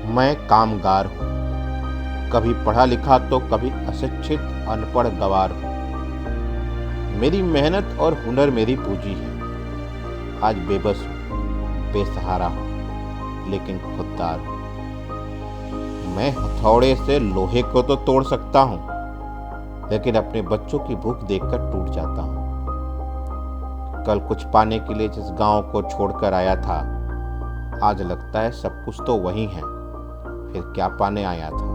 मैं कामगार हूँ, कभी पढ़ा लिखा तो कभी अशिक्षित अनपढ़ गँवार हूँ। मेरी मेहनत और हुनर मेरी पूंजी है। आज बेबस हूँ, बेसहारा हूँ, लेकिन खुददार हूँ। मैं हथौड़े से लोहे को तो तोड़ सकता हूँ, लेकिन अपने बच्चों की भूख देखकर टूट जाता हूँ। कल कुछ पाने के लिए जिस गांव को छोड़कर आया था, आज लगता है सब कुछ तो वही है, फिर क्या पाने आया था।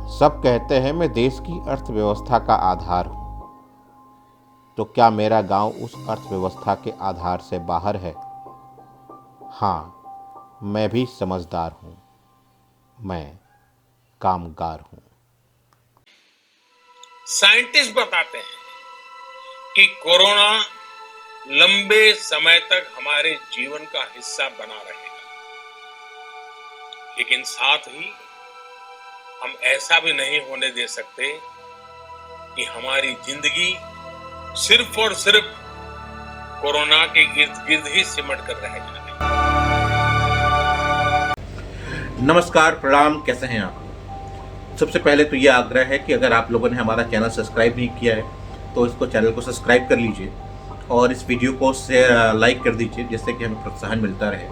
सब कहते हैं मैं देश की अर्थव्यवस्था का आधार हूँ, तो क्या मेरा गांव उस अर्थव्यवस्था के आधार से बाहर है? हाँ, मैं भी समझदार हूँ, मैं कामगार हूँ। साइंटिस्ट बताते हैं कि कोरोना लंबे समय तक हमारे जीवन का हिस्सा बना रहेगा, लेकिन साथ ही हम ऐसा भी नहीं होने दे सकते कि हमारी जिंदगी सिर्फ और सिर्फ कोरोना के इर्द गिर्द ही सिमट कर रह जाए। नमस्कार, प्रणाम। कैसे हैं आप? सबसे पहले तो ये आग्रह है कि अगर आप लोगों ने हमारा चैनल सब्सक्राइब नहीं किया है तो इसको चैनल को सब्सक्राइब कर लीजिए और इस वीडियो को लाइक कर दीजिए, जिससे कि हमें प्रोत्साहन मिलता रहे।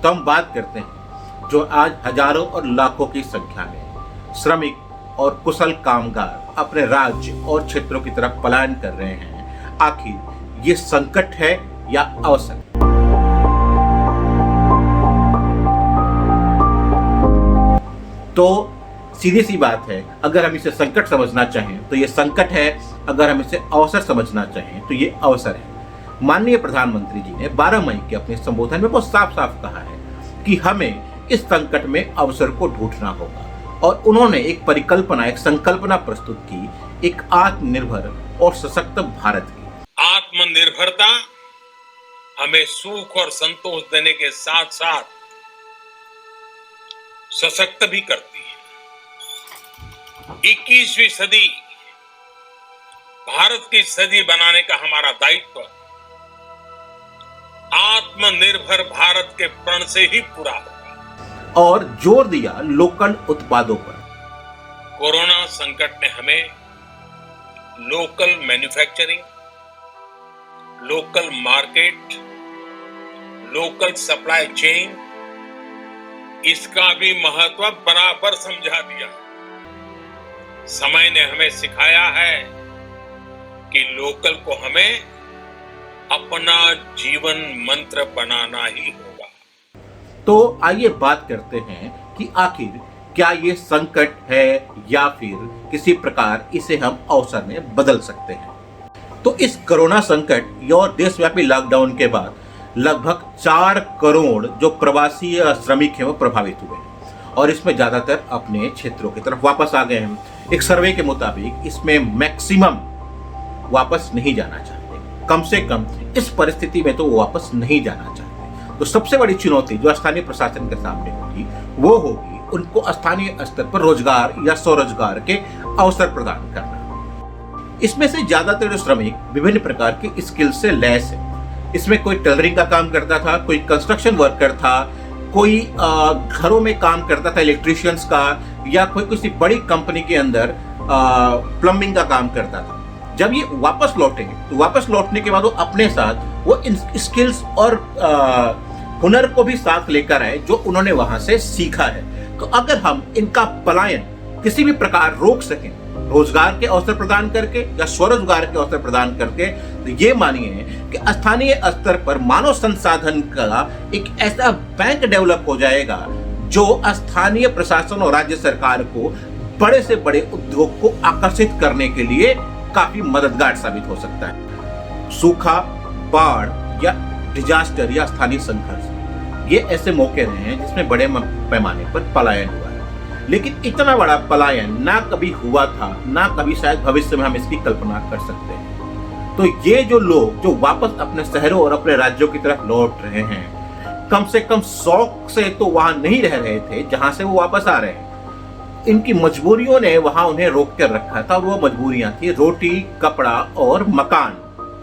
तो हम बात करते हैं जो आज हजारों और लाखों की संख्या में श्रमिक और कुशल कामगार अपने राज्य और क्षेत्रों की तरफ पलायन कर रहे हैं। आखिर ये संकट है या अवसर? तो सीधी सी बात है, अगर हम इसे संकट समझना चाहें तो ये संकट है, अगर हम इसे अवसर समझना चाहें तो ये अवसर है। माननीय प्रधानमंत्री जी ने 12 मई के अपने संबोधन में बहुत साफ साफ कहा है कि हमें इस संकट में अवसर को ढूंढना होगा, और उन्होंने एक परिकल्पना, एक संकल्पना प्रस्तुत की, एक आत्मनिर्भर और सशक्त भारत की। आत्मनिर्भरता हमें सुख और संतोष देने के साथ साथ सशक्त भी करती है। 21वीं सदी भारत की सदी बनाने का हमारा दायित्व आत्मनिर्भर भारत के प्रण से ही पूरा होगा। और जोर दिया लोकल उत्पादों पर। कोरोना संकट ने हमें local manufacturing, local market, local supply chain, इसका भी महत्व बराबर समझा दिया। समय ने हमें सिखाया है कि लोकल को हमें अपना जीवन मंत्र बनाना ही होगा। तो आइए बात करते हैं कि आखिर क्या ये संकट है या फिर किसी प्रकार इसे हम अवसर में बदल सकते हैं। तो इस कोरोना संकट और देशव्यापी लॉकडाउन के बाद लगभग 4 करोड़ जो प्रवासी श्रमिक हैं वो प्रभावित हुए हैं, और इसमें ज्यादातर अपने क्षेत्रों की तरफ वापस आ गए हैं। एक सर्वे के मुताबिक इसमें मैक्सिमम वापस नहीं जाना चाहते, कम से कम इस परिस्थिति में तो वो वापस नहीं जाना चाहते। तो सबसे बड़ी चुनौती जो स्थानीय प्रशासन के सामने होगी वो होगी उनको स्थानीय स्तर पर रोजगार या स्वरोजगार के अवसर प्रदान करना। इसमें से ज्यादातर जो श्रमिक विभिन्न प्रकार के स्किल से लैस है। इसमें कोई टेलरिंग का काम करता था, कोई कंस्ट्रक्शन वर्कर था, कोई घरों में काम करता था इलेक्ट्रिशियंस का, या कोई किसी बड़ी कंपनी के अंदर प्लम्बिंग का काम करता था। जब ये वापस लौटे तो वापस लौटने के बाद वो अपने साथ वो इन स्किल्स और हुनर को भी साथ लेकर आए जो उन्होंने वहां से सीखा है। तो अगर हम इनका पलायन किसी भी प्रकार रोक सकें, रोजगार के अवसर प्रदान करके या स्वरोजगार के अवसर प्रदान करके, तो ये मानिए कि स्थानीय स्तर पर मानव संसाधन का एक ऐसा बैंक डेवलप हो जाएगा जो स्थानीय प्रशासन और राज्य सरकार को बड़े से बड़े उद्योग को आकर्षित करने के लिए काफी मददगार साबित हो सकता है। सूखा, बाढ़ या डिजास्टर या स्थानीय संघर्ष, ये ऐसे मौके रहे हैं जिसमें बड़े पैमाने पर पलायन हुआ है, लेकिन इतना बड़ा पलायन ना कभी हुआ था, ना कभी शायद भविष्य में हम इसकी कल्पना कर सकते हैं। तो ये जो लोग जो वापस अपने शहरों और अपने राज्यों की तरफ लौट रहे हैं, कम से कम शौक से तो वहां नहीं रह रहे थे जहां से वो वापस आ रहे हैं। इनकी मजबूरियों ने वहां उन्हें रोक कर रखा था, और वो मजबूरियां थी रोटी, कपड़ा और मकान।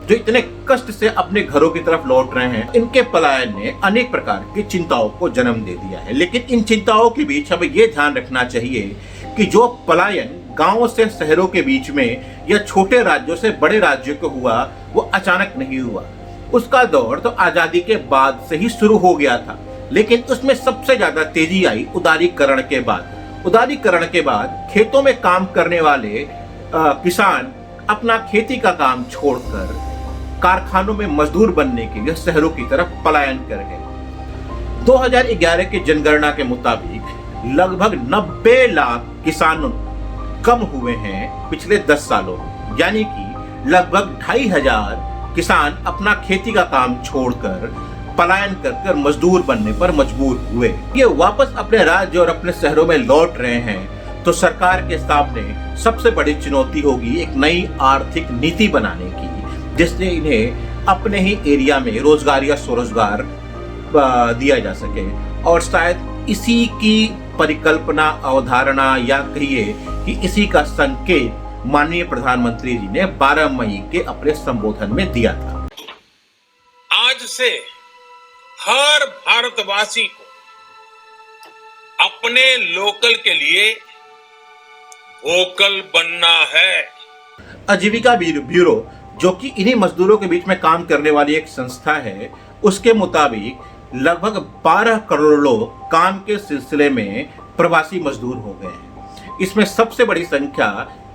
जो इतने कष्ट से अपने घरों की तरफ लौट रहे हैं, इनके पलायन ने अनेक प्रकार की चिंताओं को जन्म दे दिया है। लेकिन इन चिंताओं के बीच हमें ये ध्यान रखना चाहिए कि जो पलायन गांवों से शहरों के बीच में या छोटे राज्यों से बड़े राज्यों को हुआ, वो अचानक नहीं हुआ। उसका दौर तो आजादी के बाद से ही शुरू हो गया था, लेकिन उसमें सबसे ज्यादा तेजी आई उदारीकरण के बाद। उदारीकरण के बाद खेतों में काम करने वाले किसान अपना खेती का काम छोड़कर कारखानों में मजदूर बनने के लिए शहरों की तरफ पलायन कर गए। 2011 की जनगणना के मुताबिक लगभग 90 लाख किसान कम हुए हैं पिछले 10 सालों में, यानी कि लगभग 2,500 किसान अपना खेती का काम छोड़कर पलायन कर मजदूर बनने पर मजबूर हुए। ये वापस अपने राज्य और अपने शहरों में लौट रहे हैं, तो सरकार के सामने सबसे बड़ी चुनौती होगी एक नई आर्थिक नीति बनाने की, जिससे इन्हें अपने ही एरिया में रोजगार या स्वरोजगार दिया जा सके। और शायद इसी की परिकल्पना, अवधारणा या कहिए कि इसी का संकेत माननीय प्रधानमंत्री जी ने 12 मई के अपने संबोधन में दिया था। आज से हर भारतवासी को अपने लोकल के लिए वोकल बनना है। आजीविका ब्यूरो, जो कि इन्हीं मजदूरों के बीच में काम करने वाली एक संस्था है, उसके मुताबिक लगभग 12 करोड़ लोग काम के सिलसिले में प्रवासी मजदूर हो गए हैं। इसमें सबसे बड़ी संख्या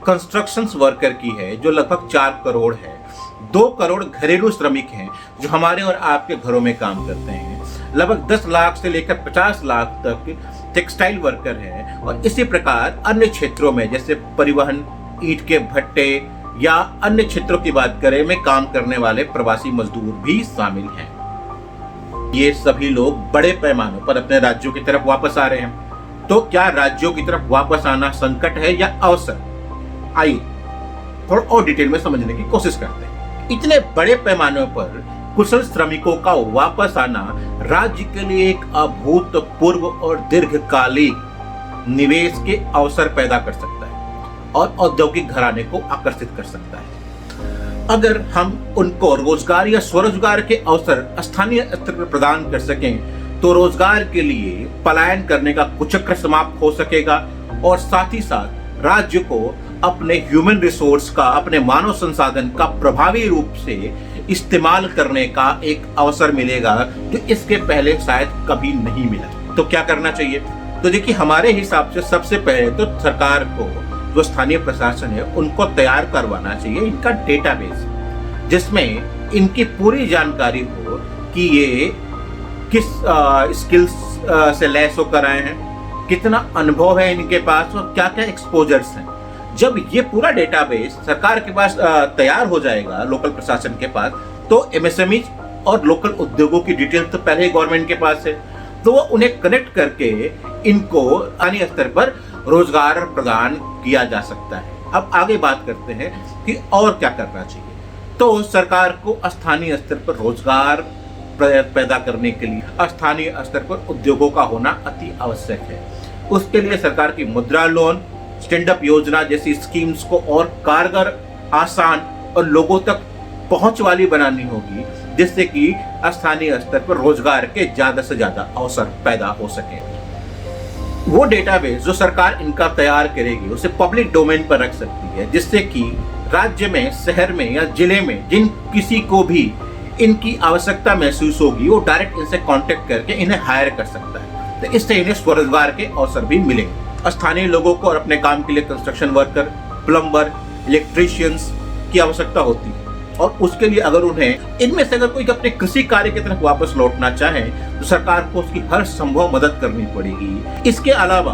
कंस्ट्रक्शन वर्कर की है, जो लगभग 4 करोड़ है। 2 करोड़ घरेलू श्रमिक हैं, जो हमारे और आपके घरों में काम करते हैं। लगभग 10 लाख से लेकर 50 लाख तक टेक्सटाइल वर्कर हैं। और इसी प्रकार अन्य क्षेत्रों में, जैसे परिवहन, ईंट के भट्टे या अन्य क्षेत्रों की बात करें, में काम करने वाले प्रवासी मजदूर भी शामिल हैं। ये सभी लोग बड़े पैमाने पर अपने राज्यों की तरफ वापस आ रहे हैं। तो क्या राज्यों की तरफ वापस आना संकट है या अवसर? आइए थोड़ा और डिटेल में समझने की कोशिश करते हैं। इतने बड़े पैमाने पर कुशल श्रमिकों का वापस आना राज्य के लिए एक अभूतपूर्व और दीर्घकालिक निवेश के अवसर पैदा कर सकता है और औद्योगिक घराने को आकर्षित कर सकता है। अगर हम उनको रोजगार या स्वरोजगार के अवसर स्थानीय स्तर पर प्रदान कर सकें, तो रोजगार के लिए पलायन करने का कुचक्र समाप्त हो सकेगा और साथ ही साथ राज्य को अपने ह्यूमन रिसोर्स का, अपने मानव संसाधन का प्रभावी रूप से इस्तेमाल करने का एक अवसर मिलेगा, जो इसके पहले शायद कभी नहीं मिला। तो क्या करना चाहिए? तो देखिए, हमारे हिसाब से सबसे पहले तो सरकार को, जो स्थानीय प्रशासन है, उनको तैयार करवाना चाहिए इनका डेटाबेस, जिसमें इनकी पूरी जानकारी हो कि ये किस स्किल्स से लैस होकर आए हैं, कितना अनुभव है इनके पास और क्या क्या एक्सपोजर्स हैं। जब ये पूरा डेटाबेस सरकार के पास तैयार हो जाएगा, लोकल प्रशासन के पास, तो एमएसएमई और लोकल उद्योगों की डिटेल तो पहले ही गवर्नमेंट के पास है, तो वो उन्हें कनेक्ट करके इनको स्थानीय स्तर पर रोजगार प्रदान किया जा सकता है। अब आगे बात करते हैं कि और क्या करना चाहिए। तो सरकार को स्थानीय स्तर पर रोजगार पैदा करने के लिए स्थानीय स्तर पर उद्योगों का होना अति आवश्यक है। उसके लिए सरकार की मुद्रा लोन, स्टैंड अप योजना जैसी स्कीम्स को और कारगर, आसान और लोगों तक पहुंच वाली बनानी होगी, जिससे कि स्थानीय स्तर पर रोजगार के ज्यादा से ज्यादा अवसर पैदा हो सके। वो डेटाबेस जो सरकार इनका तैयार करेगी, उसे पब्लिक डोमेन पर रख सकती है, जिससे कि राज्य में, शहर में या जिले में जिन किसी को भी इनकी आवश्यकता महसूस होगी, वो डायरेक्ट इनसे कांटेक्ट करके इन्हें हायर कर सकता है। तो इससे इन्हें स्वरोजगार के अवसर भी मिलेंगे। स्थानीय लोगों को और अपने काम के लिए कंस्ट्रक्शन वर्कर, प्लम्बर, इलेक्ट्रीशियंस की आवश्यकता होती है, और उसके लिए अगर उन्हें इनमें से अगर कोई अपने कृषि कार्य की तरफ वापस लौटना चाहे, तो सरकार को उसकी हर संभव मदद करनी पड़ेगी। इसके अलावा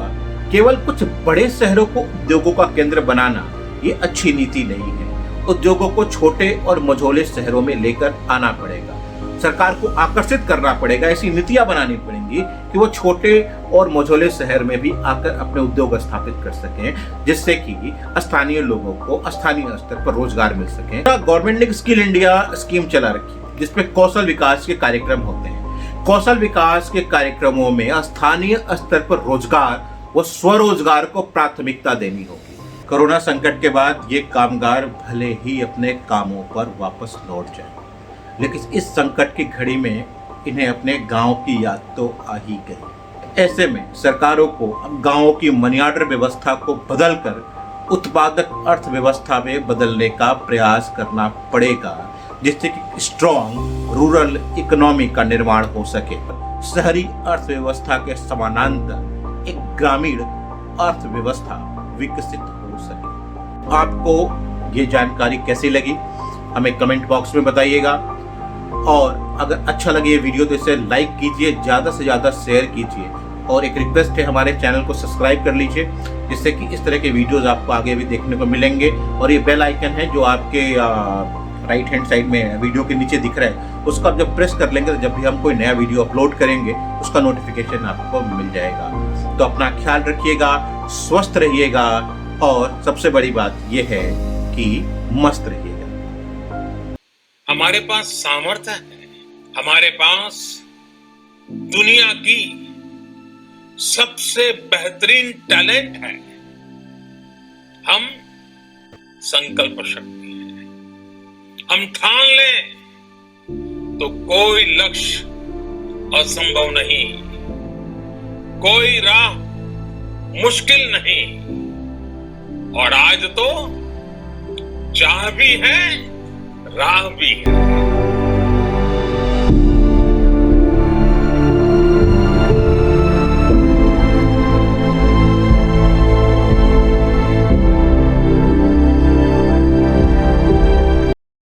केवल कुछ बड़े शहरों को उद्योगों का केंद्र बनाना ये अच्छी नीति नहीं है। उद्योगों को छोटे और मझोले शहरों में लेकर आना पड़ेगा। सरकार को आकर्षित करना पड़ेगा, ऐसी नीतियां बनानी पड़ेंगी कि वो छोटे और मझोले शहर में भी आकर अपने उद्योग स्थापित कर सकें, जिससे कि स्थानीय लोगों को स्थानीय स्तर पर रोजगार मिल सके। गवर्नमेंट ने स्किल इंडिया स्कीम चला रखी है, जिसमें कौशल विकास के कार्यक्रम होते हैं। कौशल विकास के कार्यक्रमों में स्थानीय स्तर पर रोजगार व स्वरोजगार को प्राथमिकता देनी होगी। कोरोना संकट के बाद ये कामगार भले ही अपने कामों पर वापस लौट जाएं, लेकिन इस संकट की घड़ी में इन्हें अपने गांव की याद तो आ ही गई। ऐसे में सरकारों को अब गांवों की मनी ऑर्डर व्यवस्था को बदलकर उत्पादक अर्थव्यवस्था में बदलने का प्रयास करना पड़ेगा, जिससे कि स्ट्रॉन्ग रूरल इकोनॉमी का निर्माण हो सके। शहरी अर्थव्यवस्था के समानांतर एक ग्रामीण अर्थव्यवस्था विकसित हो सके। आपको ये जानकारी कैसी लगी हमें कमेंट बॉक्स में बताइएगा, और अगर अच्छा लगे ये वीडियो तो इसे लाइक कीजिए, ज़्यादा से ज़्यादा शेयर कीजिए, और एक रिक्वेस्ट है हमारे चैनल को सब्सक्राइब कर लीजिए, जिससे कि इस तरह के वीडियोस आपको आगे भी देखने को मिलेंगे। और ये बेल आइकन है जो आपके राइट हैंड साइड में वीडियो के नीचे दिख रहा है, उसको आप जब प्रेस कर लेंगे तो जब भी हम कोई नया वीडियो अपलोड करेंगे उसका नोटिफिकेशन आपको मिल जाएगा। तो अपना ख्याल रखिएगा, स्वस्थ रहिएगा, और सबसे बड़ी बात यह है कि मस्त रहिएगा। हमारे पास सामर्थ्य है, हमारे पास दुनिया की सबसे बेहतरीन टैलेंट है। हम संकल्प शक्ति है, हम ठान लें तो कोई लक्ष्य असंभव नहीं, कोई राह मुश्किल नहीं। और आज तो चाह भी है, राह भी है।